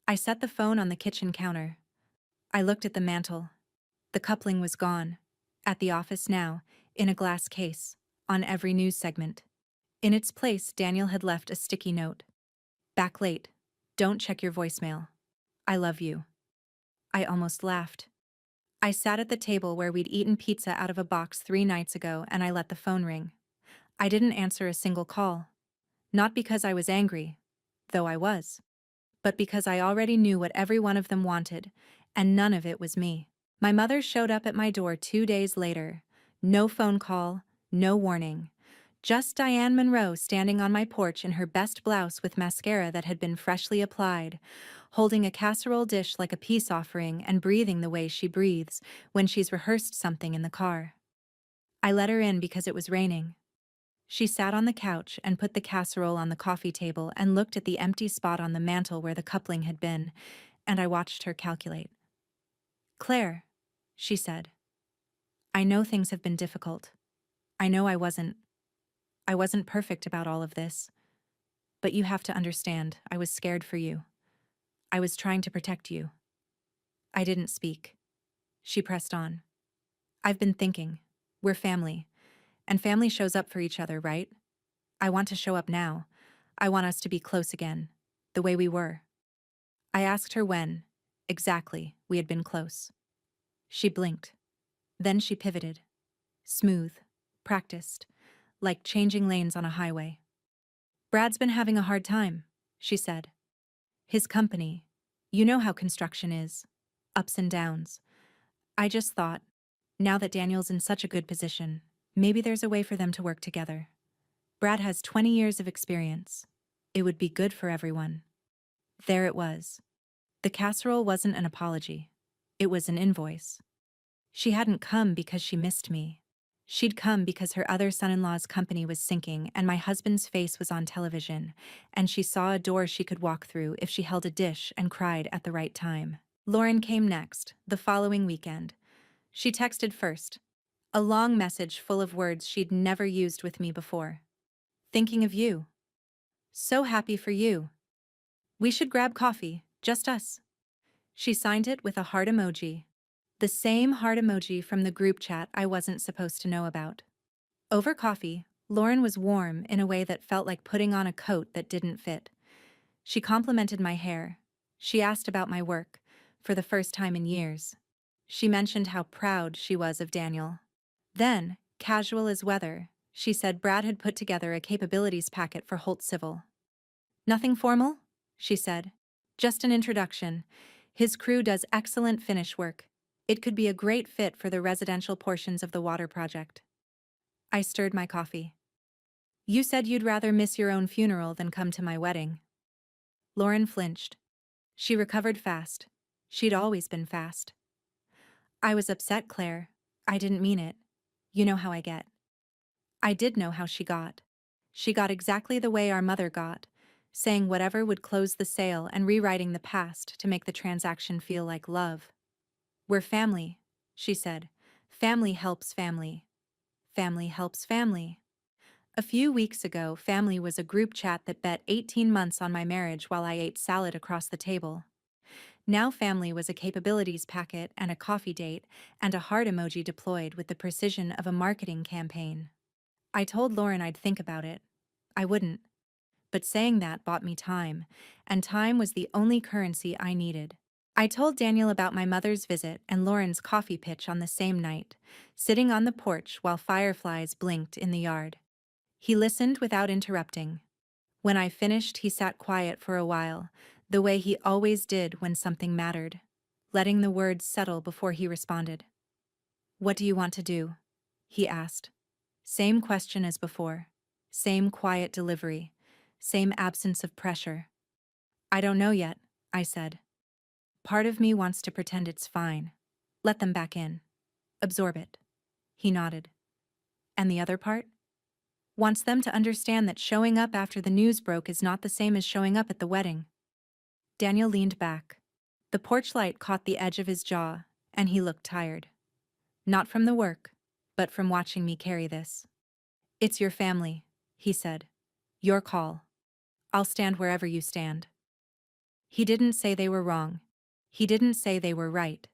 I set the phone on the kitchen counter. I looked at the mantel. The coupling was gone. At the office now, in a glass case, on every news segment. In its place, Daniel had left a sticky note. Back late. Don't check your voicemail. I love you. I almost laughed. I sat at the table where we'd eaten pizza out of a box 3 nights ago and I let the phone ring. I didn't answer a single call. Not because I was angry, though I was, but because I already knew what every one of them wanted, and none of it was me. My mother showed up at my door 2 days later. No phone call, no warning. Just Diane Monroe standing on my porch in her best blouse with mascara that had been freshly applied, holding a casserole dish like a peace offering and breathing the way she breathes when she's rehearsed something in the car. I let her in because it was raining. She sat on the couch and put the casserole on the coffee table and looked at the empty spot on the mantel where the coupling had been, and I watched her calculate. "Claire," she said, "I know things have been difficult. I know I wasn't perfect about all of this. But you have to understand, I was scared for you. I was trying to protect you." I didn't speak. She pressed on. "I've been thinking. We're family. And family shows up for each other, right? I want to show up now. I want us to be close again. The way we were." I asked her when, exactly, we had been close. She blinked. Then she pivoted. Smooth. Practiced. Like changing lanes on a highway. "Brad's been having a hard time," she said. "His company. You know how construction is. Ups and downs. I just thought, now that Daniel's in such a good position, maybe there's a way for them to work together. Brad has 20 years of experience. It would be good for everyone." There it was. The casserole wasn't an apology. It was an invoice. She hadn't come because she missed me. She'd come because her other son-in-law's company was sinking and my husband's face was on television, and she saw a door she could walk through if she held a dish and cried at the right time. Lauren came next, the following weekend. She texted first. A long message full of words she'd never used with me before. "Thinking of you. So happy for you. We should grab coffee, just us." She signed it with a heart emoji. The same heart emoji from the group chat I wasn't supposed to know about. Over coffee, Lauren was warm in a way that felt like putting on a coat that didn't fit. She complimented my hair. She asked about my work, for the first time in years. She mentioned how proud she was of Daniel. Then, casual as weather, she said Brad had put together a capabilities packet for Holt Civil. "Nothing formal?" she said. "Just an introduction. His crew does excellent finish work. It could be a great fit for the residential portions of the water project." I stirred my coffee. "You said you'd rather miss your own funeral than come to my wedding." Lauren flinched. She recovered fast. She'd always been fast. "I was upset, Claire. I didn't mean it. You know how I get." I did know how she got. She got exactly the way our mother got, saying whatever would close the sale and rewriting the past to make the transaction feel like love. "We're family," she said. "Family helps family. Family helps family." A few weeks ago, family was a group chat that bet 18 months on my marriage while I ate salad across the table. Now family was a capabilities packet and a coffee date and a heart emoji deployed with the precision of a marketing campaign. I told Lauren I'd think about it. I wouldn't. But saying that bought me time, and time was the only currency I needed. I told Daniel about my mother's visit and Lauren's coffee pitch on the same night, sitting on the porch while fireflies blinked in the yard. He listened without interrupting. When I finished, he sat quiet for a while, the way he always did when something mattered, letting the words settle before he responded. "What do you want to do?" he asked. Same question as before. Same quiet delivery. Same absence of pressure. "I don't know yet," I said. "Part of me wants to pretend it's fine. Let them back in. Absorb it." He nodded. "And the other part?" "Wants them to understand that showing up after the news broke is not the same as showing up at the wedding." Daniel leaned back. The porch light caught the edge of his jaw, and he looked tired. Not from the work, but from watching me carry this. "It's your family," he said. "Your call. I'll stand wherever you stand." He didn't say they were wrong. He didn't say they were right.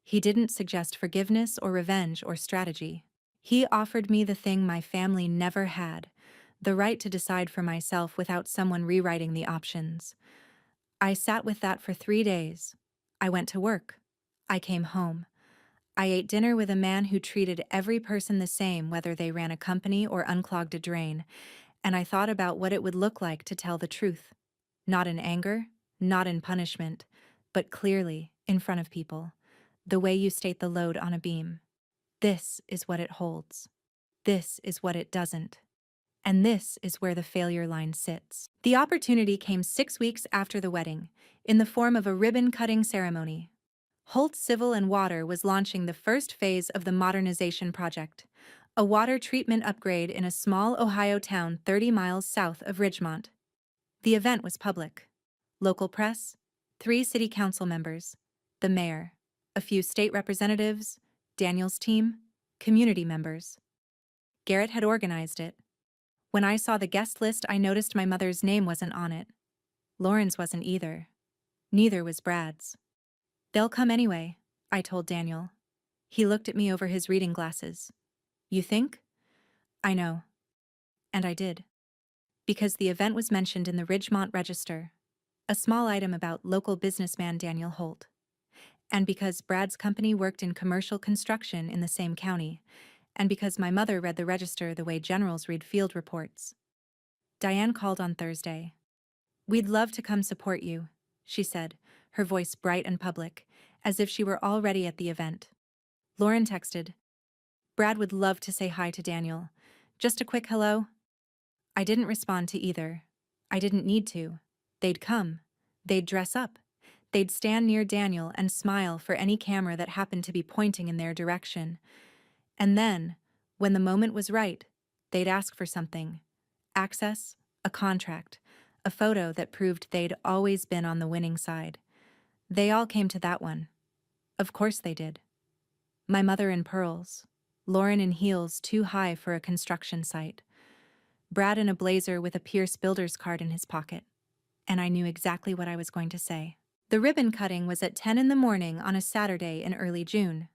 He didn't suggest forgiveness or revenge or strategy. He offered me the thing my family never had, the right to decide for myself without someone rewriting the options. I sat with that for 3 days. I went to work. I came home. I ate dinner with a man who treated every person the same whether they ran a company or unclogged a drain, and I thought about what it would look like to tell the truth. Not in anger, not in punishment, but clearly, in front of people. The way you state the load on a beam. This is what it holds. This is what it doesn't. And this is where the failure line sits. The opportunity came 6 weeks after the wedding, in the form of a ribbon-cutting ceremony. Holt Civil and Water was launching the first phase of the modernization project, a water treatment upgrade in a small Ohio town 30 miles south of Ridgemont. The event was public. Local press, 3 city council members, the mayor, a few state representatives, Daniel's team, community members. Garrett had organized it. When I saw the guest list, I noticed my mother's name wasn't on it. Lauren's wasn't either. Neither was Brad's. "They'll come anyway," I told Daniel. He looked at me over his reading glasses. "You think?" "I know." And I did. Because the event was mentioned in the Ridgemont Register, a small item about local businessman Daniel Holt. And because Brad's company worked in commercial construction in the same county, and because my mother read the register the way generals read field reports. Diane called on Thursday. "We'd love to come support you," she said, her voice bright and public, as if she were already at the event. Lauren texted, "Brad would love to say hi to Daniel. Just a quick hello." I didn't respond to either. I didn't need to. They'd come. They'd dress up. They'd stand near Daniel and smile for any camera that happened to be pointing in their direction. And then, when the moment was right, they'd ask for something. Access, a contract, a photo that proved they'd always been on the winning side. They all came to that one. Of course they did. My mother in pearls, Lauren in heels too high for a construction site, Brad in a blazer with a Pierce Builders card in his pocket. And I knew exactly what I was going to say. The ribbon cutting was at 10 in the morning on a Saturday in early June.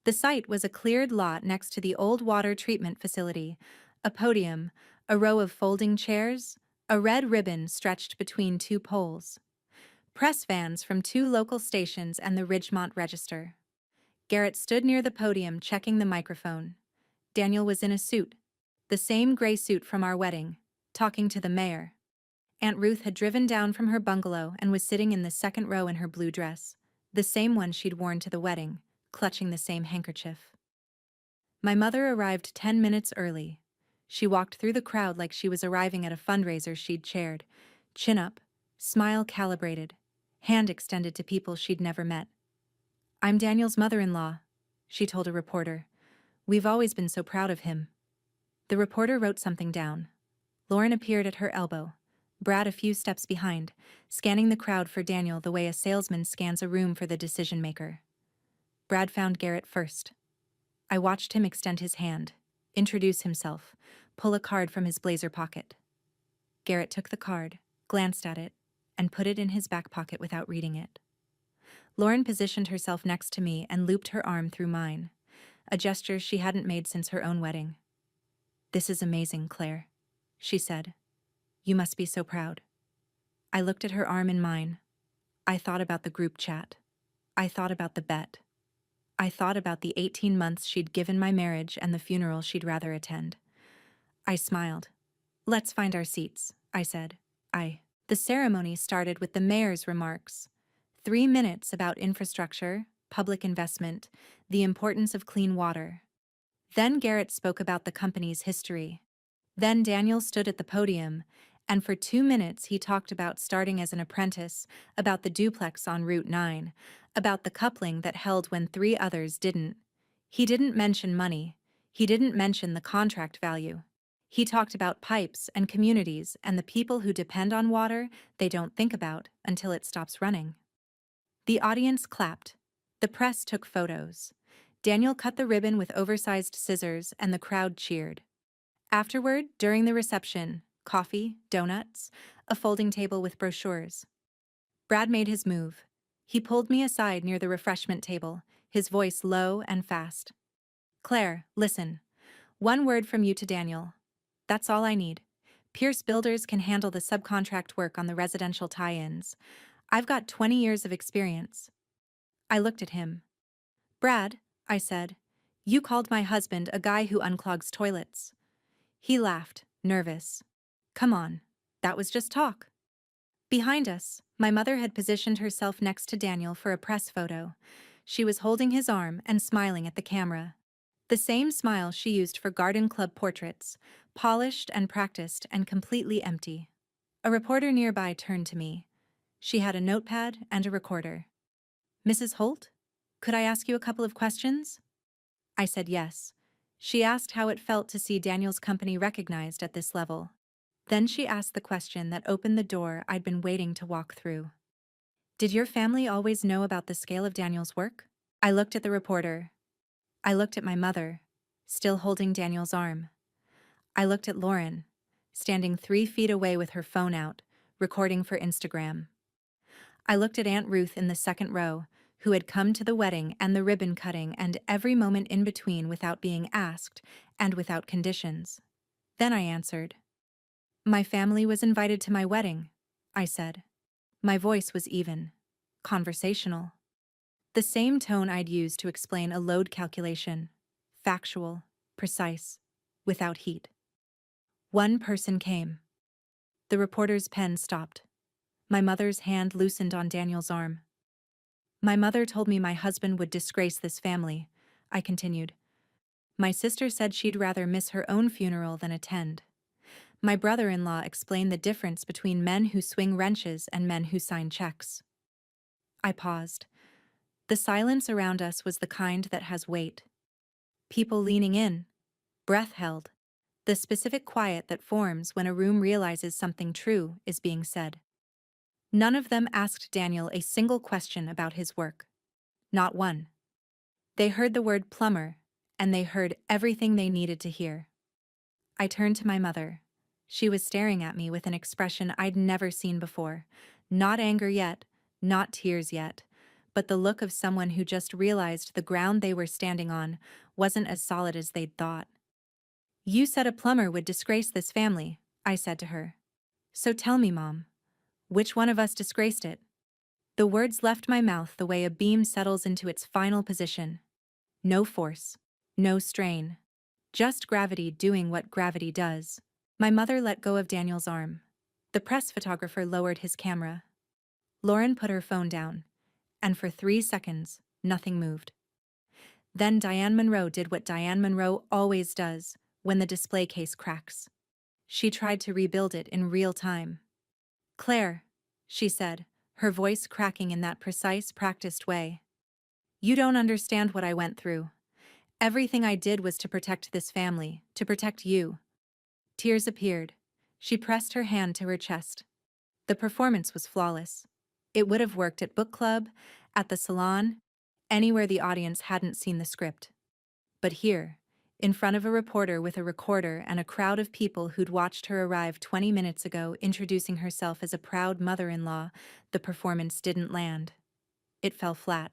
The site was a cleared lot next to the old water treatment facility, a podium, a row of folding chairs, a red ribbon stretched between 2 poles. Press vans from 2 local stations and the Ridgemont Register. Garrett stood near the podium checking the microphone. Daniel was in a suit, the same gray suit from our wedding, talking to the mayor. Aunt Ruth had driven down from her bungalow and was sitting in the second row in her blue dress, the same one she'd worn to the wedding, clutching the same handkerchief. My mother arrived 10 minutes early. She walked through the crowd like she was arriving at a fundraiser she'd chaired, chin up, smile calibrated, hand extended to people she'd never met. "I'm Daniel's mother-in-law," she told a reporter. "We've always been so proud of him." The reporter wrote something down. Lauren appeared at her elbow, Brad a few steps behind, scanning the crowd for Daniel the way a salesman scans a room for the decision-maker. Brad found Garrett first. I watched him extend his hand, introduce himself, pull a card from his blazer pocket. Garrett took the card, glanced at it, and put it in his back pocket without reading it. Lauren positioned herself next to me and looped her arm through mine, a gesture she hadn't made since her own wedding. "This is amazing, Claire," she said. "You must be so proud." I looked at her arm in mine. I thought about the group chat. I thought about the bet. I thought about the 18 months she'd given my marriage and the funeral she'd rather attend. I smiled. "Let's find our seats," I said. The ceremony started with the mayor's remarks. 3 minutes about infrastructure, public investment, the importance of clean water. Then Garrett spoke about the company's history. Then Daniel stood at the podium, and for 2 minutes he talked about starting as an apprentice, about the duplex on Route 9, about the coupling that held when 3 others didn't. He didn't mention money. He didn't mention the contract value. He talked about pipes and communities and the people who depend on water they don't think about until it stops running. The audience clapped. The press took photos. Daniel cut the ribbon with oversized scissors and the crowd cheered. Afterward, during the reception, coffee, donuts, a folding table with brochures. Brad made his move. He pulled me aside near the refreshment table, his voice low and fast. "Claire, listen. 1 word from you to Daniel. That's all I need. Pierce Builders can handle the subcontract work on the residential tie-ins. I've got 20 years of experience." I looked at him. "Brad," I said, "you called my husband a guy who unclogs toilets." He laughed, nervous. "Come on, that was just talk." Behind us, my mother had positioned herself next to Daniel for a press photo. She was holding his arm and smiling at the camera. The same smile she used for garden club portraits, polished and practiced and completely empty. A reporter nearby turned to me. She had a notepad and a recorder. "Mrs. Holt, could I ask you a couple of questions?" I said yes. She asked how it felt to see Daniel's company recognized at this level. Then she asked the question that opened the door I'd been waiting to walk through. Did your family always know about the scale of Daniel's work? I looked at the reporter. I looked at my mother, still holding Daniel's arm. I looked at Lauren, standing 3 feet away with her phone out, recording for Instagram. I looked at Aunt Ruth in the second row, who had come to the wedding and the ribbon cutting and every moment in between without being asked and without conditions. Then I answered. My family was invited to my wedding, I said. My voice was even, conversational. The same tone I'd used to explain a load calculation, factual, precise, without heat. One person came. The reporter's pen stopped. My mother's hand loosened on Daniel's arm. My mother told me my husband would disgrace this family, I continued. My sister said she'd rather miss her own funeral than attend. My brother-in-law explained the difference between men who swing wrenches and men who sign checks. I paused. The silence around us was the kind that has weight. People leaning in, breath held, the specific quiet that forms when a room realizes something true is being said. None of them asked Daniel a single question about his work. Not one. They heard the word plumber, and they heard everything they needed to hear. I turned to my mother. She was staring at me with an expression I'd never seen before. Not anger yet, not tears yet, but the look of someone who just realized the ground they were standing on wasn't as solid as they'd thought. You said a plumber would disgrace this family, I said to her. So tell me, Mom, which one of us disgraced it? The words left my mouth the way a beam settles into its final position. No force, no strain, just gravity doing what gravity does. My mother let go of Daniel's arm. The press photographer lowered his camera. Lauren put her phone down, and for 3 seconds, nothing moved. Then Diane Monroe did what Diane Monroe always does when the display case cracks. She tried to rebuild it in real time. Claire, she said, her voice cracking in that precise, practiced way. You don't understand what I went through. Everything I did was to protect this family, to protect you. Tears appeared. She pressed her hand to her chest. The performance was flawless. It would have worked at book club, at the salon, anywhere the audience hadn't seen the script. But here, in front of a reporter with a recorder and a crowd of people who'd watched her arrive 20 minutes ago introducing herself as a proud mother-in-law, the performance didn't land. It fell flat.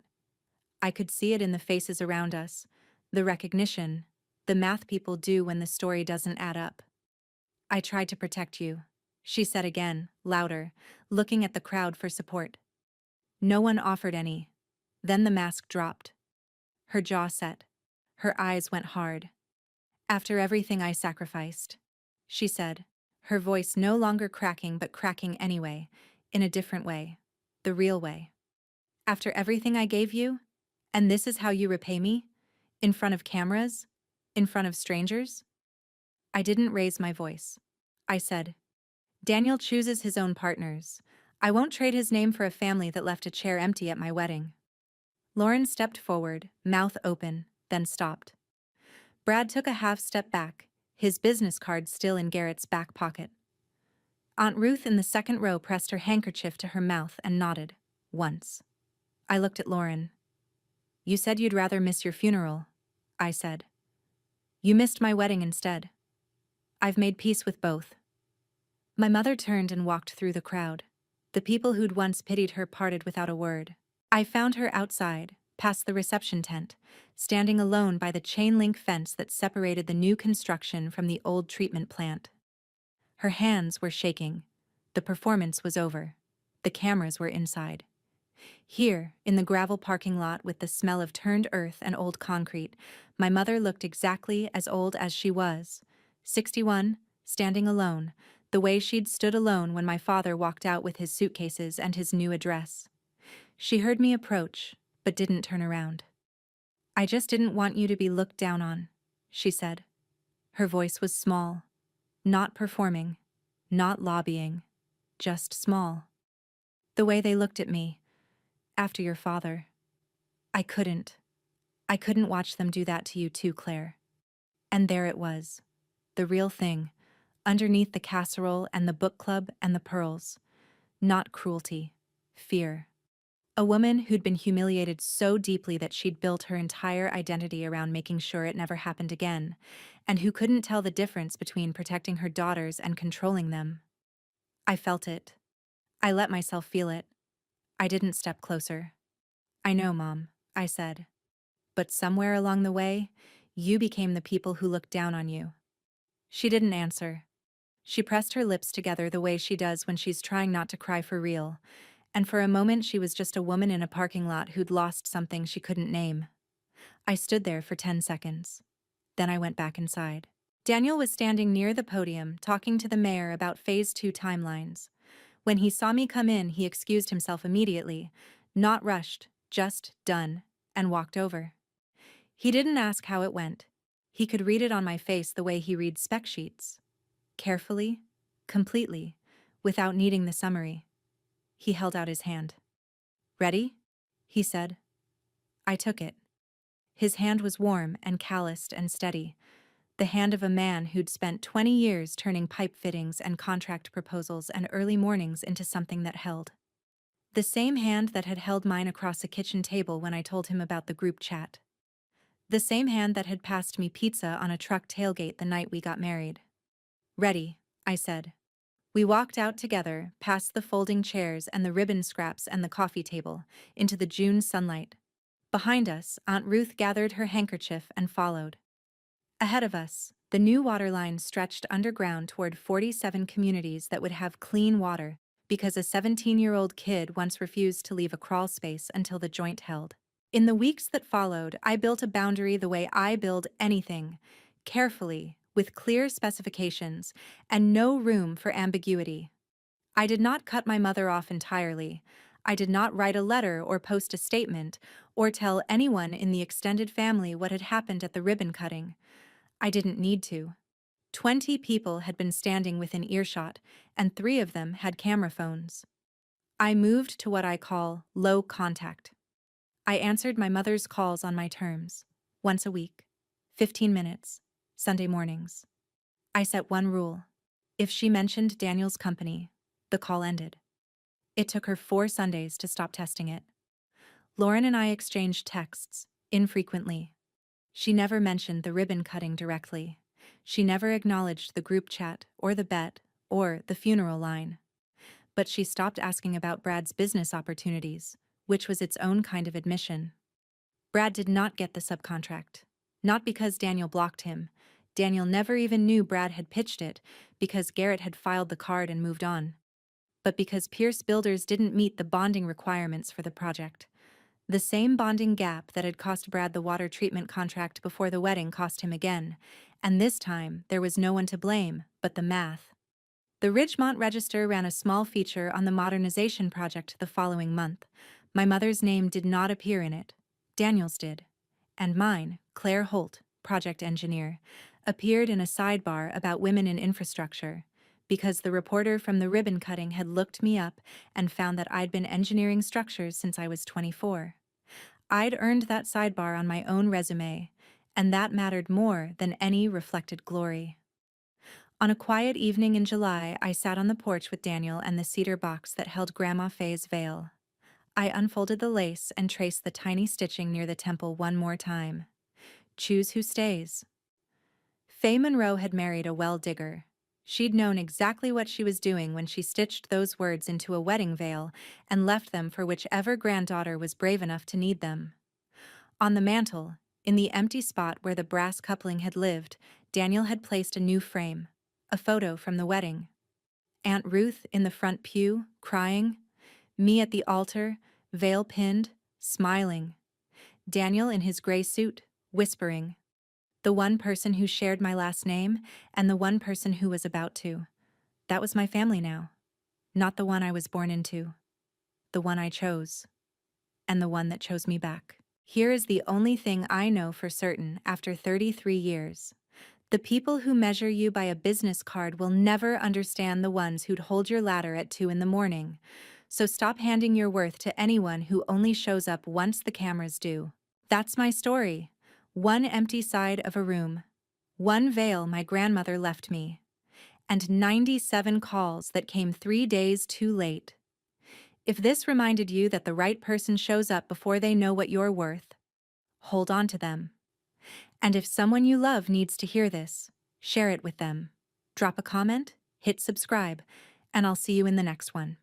I could see it in the faces around us, the recognition, the math people do when the story doesn't add up. I tried to protect you, she said again, louder, looking at the crowd for support. No one offered any. Then the mask dropped. Her jaw set. Her eyes went hard. After everything I sacrificed, she said, her voice no longer cracking but cracking anyway, in a different way, the real way. After everything I gave you, and this is how you repay me? In front of cameras? In front of strangers? I didn't raise my voice. I said, Daniel chooses his own partners. I won't trade his name for a family that left a chair empty at my wedding. Lauren stepped forward, mouth open, then stopped. Brad took a half step back, his business card still in Garrett's back pocket. Aunt Ruth in the second row pressed her handkerchief to her mouth and nodded, once. I looked at Lauren. You said you'd rather miss your funeral, I said. You missed my wedding instead. I've made peace with both. My mother turned and walked through the crowd. The people who'd once pitied her parted without a word. I found her outside, past the reception tent, standing alone by the chain-link fence that separated the new construction from the old treatment plant. Her hands were shaking. The performance was over. The cameras were inside. Here, in the gravel parking lot with the smell of turned earth and old concrete, my mother looked exactly as old as she was. 61, standing alone, the way she'd stood alone when my father walked out with his suitcases and his new address. She heard me approach, but didn't turn around. I just didn't want you to be looked down on, she said. Her voice was small, not performing, not lobbying, just small. The way they looked at me, after your father. I couldn't watch them do that to you too, Claire. And there it was, the real thing, underneath the casserole and the book club and the pearls. Not cruelty, fear. A woman who'd been humiliated so deeply that she'd built her entire identity around making sure it never happened again, and who couldn't tell the difference between protecting her daughters and controlling them. I felt it. I let myself feel it. I didn't step closer. I know, Mom, I said. But somewhere along the way, you became the people who looked down on you. She didn't answer. She pressed her lips together the way she does when she's trying not to cry for real, and for a moment she was just a woman in a parking lot who'd lost something she couldn't name. I stood there for 10 seconds. Then I went back inside. Daniel was standing near the podium talking to the mayor about Phase 2 timelines. When he saw me come in, he excused himself immediately, not rushed, just done, and walked over. He didn't ask how it went. He could read it on my face the way he reads spec sheets. Carefully, completely, without needing the summary. He held out his hand. "Ready?" he said. I took it. His hand was warm and calloused and steady, the hand of a man who'd spent 20 years turning pipe fittings and contract proposals and early mornings into something that held. The same hand that had held mine across a kitchen table when I told him about the group chat. The same hand that had passed me pizza on a truck tailgate the night we got married. "Ready," I said. We walked out together, past the folding chairs and the ribbon scraps and the coffee table, into the June sunlight. Behind us, Aunt Ruth gathered her handkerchief and followed. Ahead of us, the new water line stretched underground toward 47 communities that would have clean water because a 17-year-old kid once refused to leave a crawl space until the joint held. In the weeks that followed, I built a boundary the way I build anything, carefully, with clear specifications, and no room for ambiguity. I did not cut my mother off entirely. I did not write a letter or post a statement, or tell anyone in the extended family what had happened at the ribbon cutting. I didn't need to. 20 people had been standing within earshot, and 3 of them had camera phones. I moved to what I call low contact. I answered my mother's calls on my terms, once a week, 15 minutes, Sunday mornings. I set one rule. If she mentioned Daniel's company, the call ended. It took her 4 Sundays to stop testing it. Lauren and I exchanged texts, infrequently. She never mentioned the ribbon cutting directly. She never acknowledged the group chat, or the bet, or the funeral line. But she stopped asking about Brad's business opportunities, which was its own kind of admission. Brad did not get the subcontract. Not because Daniel blocked him. Daniel never even knew Brad had pitched it, because Garrett had filed the card and moved on. But because Pierce Builders didn't meet the bonding requirements for the project. The same bonding gap that had cost Brad the water treatment contract before the wedding cost him again, and this time there was no one to blame but the math. The Ridgemont Register ran a small feature on the modernization project the following month. My mother's name did not appear in it. Daniel's did. And mine, Claire Holt, project engineer, appeared in a sidebar about women in infrastructure, because the reporter from the ribbon cutting had looked me up and found that I'd been engineering structures since I was 24. I'd earned that sidebar on my own resume, and that mattered more than any reflected glory. On a quiet evening in July, I sat on the porch with Daniel and the cedar box that held Grandma Faye's veil. I unfolded the lace and traced the tiny stitching near the temple one more time. Choose who stays. Faye Monroe had married a well-digger. She'd known exactly what she was doing when she stitched those words into a wedding veil and left them for whichever granddaughter was brave enough to need them. On the mantel, in the empty spot where the brass coupling had lived, Daniel had placed a new frame, a photo from the wedding. Aunt Ruth in the front pew, crying. Me at the altar, veil pinned, smiling. Daniel in his gray suit, whispering. The one person who shared my last name, and the one person who was about to. That was my family now. Not the one I was born into. The one I chose. And the one that chose me back. Here is the only thing I know for certain after 33 years. The people who measure you by a business card will never understand the ones who'd hold your ladder at 2 a.m. So stop handing your worth to anyone who only shows up once the cameras do. That's my story. One empty side of a room. 1 veil my grandmother left me, and 97 calls that came 3 days too late. If this reminded you that the right person shows up before they know what you're worth, hold on to them. And if someone you love needs to hear this, share it with them. Drop a comment, hit subscribe, and I'll see you in the next one.